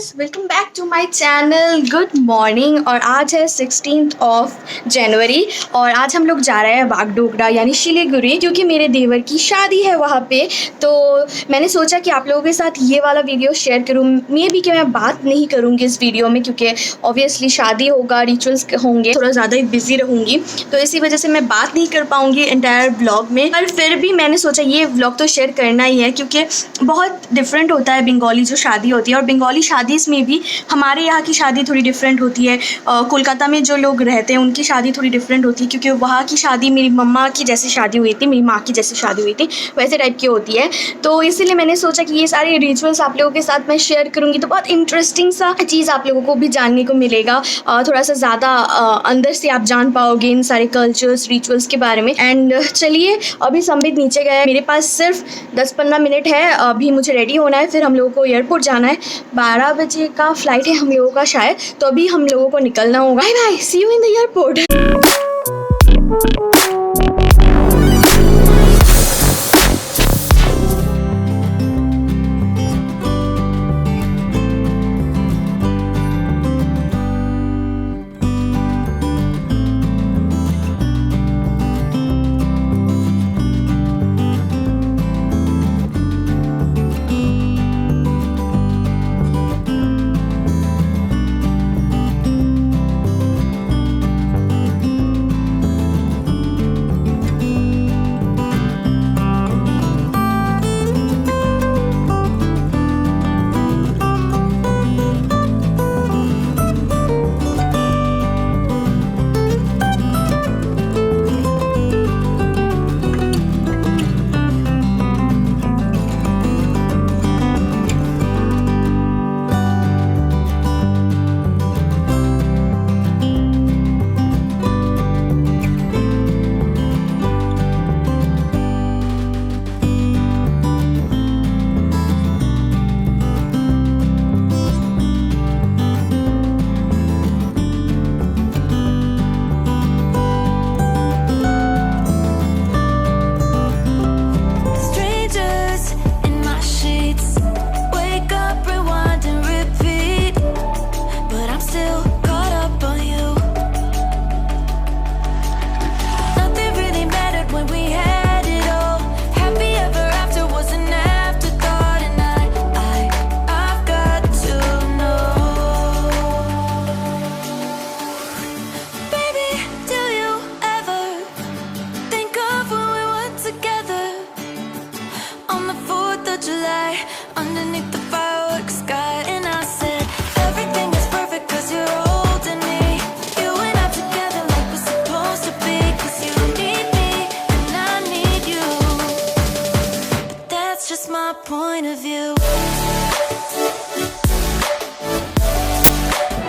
Guys, welcome back to my channel. Good morning. और आज है 16 जनवरी और आज हम लोग जा रहे हैं बागडोगरा यानी शिलीगुड़ी, क्योंकि मेरे देवर की शादी है वहाँ पे। तो मैंने सोचा कि आप लोगों के साथ ये वाला वीडियो शेयर करूँ। मे भी कि मैं बात नहीं करूँगी इस वीडियो में, क्योंकि ऑब्वियसली शादी होगा, रिचुअल्स होंगे, थोड़ा ज़्यादा ही बिजी रहूँगी, तो इसी वजह से मैं बात नहीं कर पाऊँगी एंटायर ब्लॉग में। पर फिर भी मैंने सोचा ये व्लॉग तो शेयर करना ही है, क्योंकि बहुत डिफरेंट होता है बंगाली जो शादी होती है। और बंगाली शादी में भी हमारे यहाँ की शादी थोड़ी डिफरेंट होती है। कोलकाता में जो लोग रहते हैं उनकी शादी थोड़ी डिफरेंट होती है, क्योंकि वहाँ की शादी मेरी मम्मा की जैसी शादी हुई थी, मेरी माँ की जैसी शादी हुई थी, वैसे टाइप की होती है। तो इसीलिए मैंने सोचा कि ये सारे रिचुअल्स आप लोगों के साथ मैं शेयर करूँगी, तो बहुत इंटरेस्टिंग सा चीज़ आप लोगों को भी जानने को मिलेगा। थोड़ा सा ज़्यादा अंदर से आप जान पाओगे इन सारे कल्चर्स रिचुअल्स के बारे में। एंड चलिए, अभी संबित नीचे गया है, मेरे पास सिर्फ 10-15 मिनट है, अभी मुझे रेडी होना है, फिर हम लोगों को एयरपोर्ट जाना है। 12 बजे का फ्लाइट है हम लोगों का शायद, तो अभी हम लोगों को निकलना होगा। Bye bye, see you in the airport. Underneath the fireworks sky, and I said everything is perfect 'cause you're holding me. You and I together like we're supposed to be, 'cause you need me and I need you. But that's just my point of view.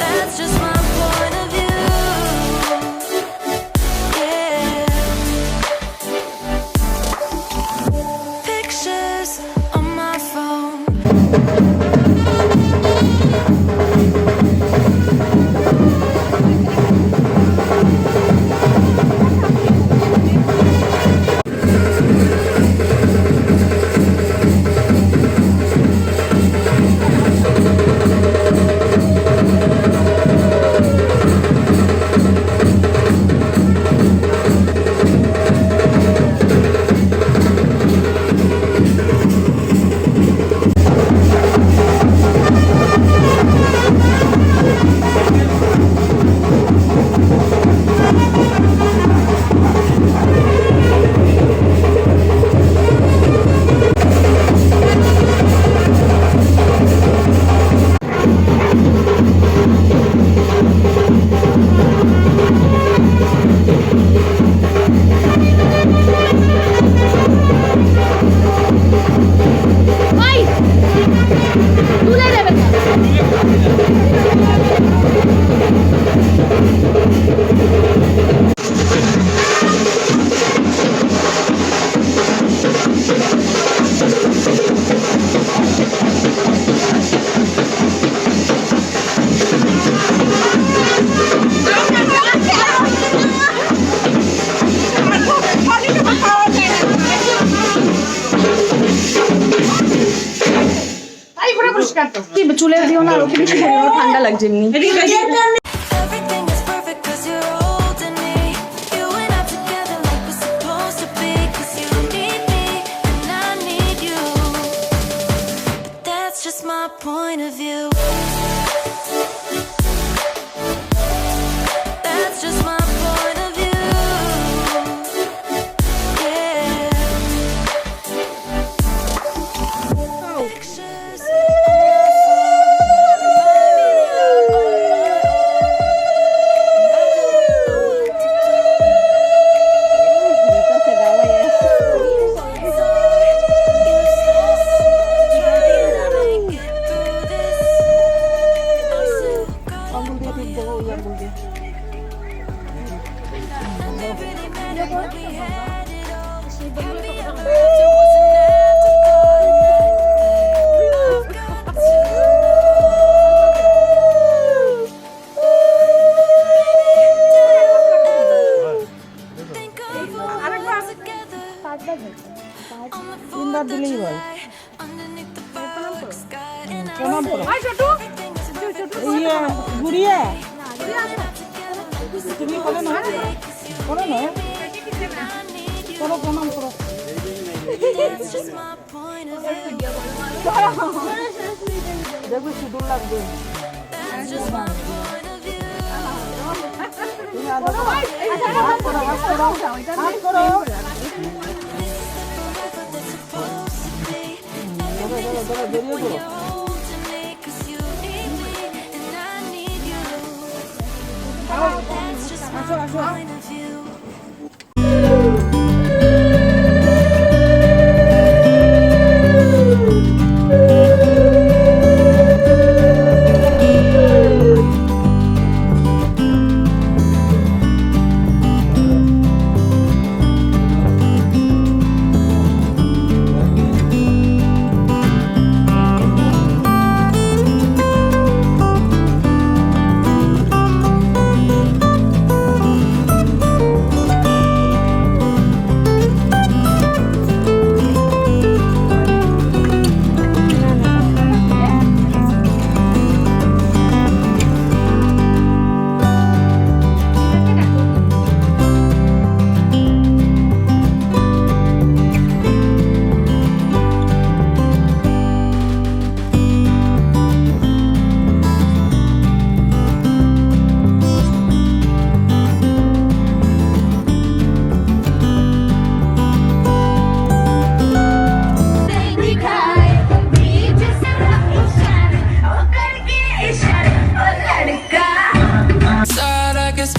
That's just my point of view. Yeah. Pictures on my phone. চুলের দিও না, ওকে বেশি ঠান্ডা লাগছে এমনি। Everything is perfect 'cause you're holding me. You and I together like we're supposed to be. 'Cause you need me and I need you. That's just my point of view. That's just my point of view. Yeah. Pictures on গুড়িয়া তুমি করো না করো না করো প্রণাম করো দেখবে সুন্দর লাগবে হাত করো হাত করো হাত করো বেরিয়ে করো আসো আসো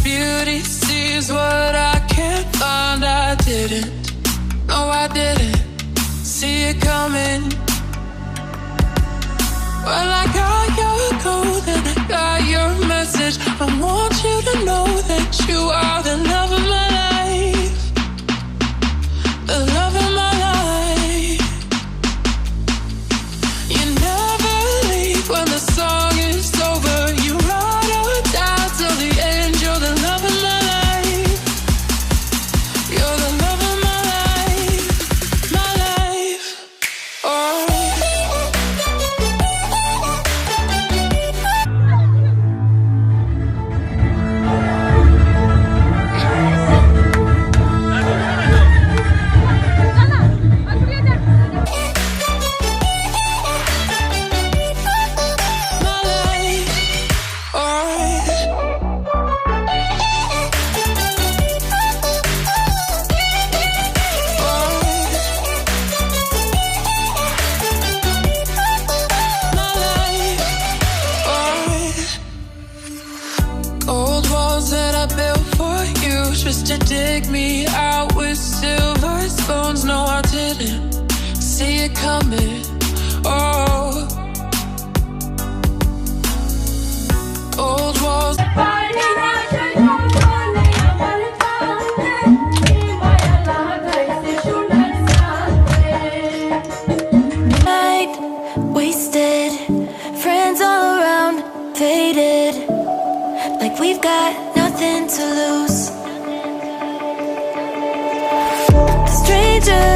Beauty sees what I can't find. I didn't, no I didn't see it coming. Well, I got your code and I got your message. I want you to know that you are the love of my life, the love of my life. You never leave when the song is over. You ride or die till the end. You're the love of my life. You're the love of my life, my life. Oh. Just to dig me out with silver spoons. No, I didn't see it coming. Oh, old walls. Night wasted, friends all around, faded, like we've got nothing to lose. Stranger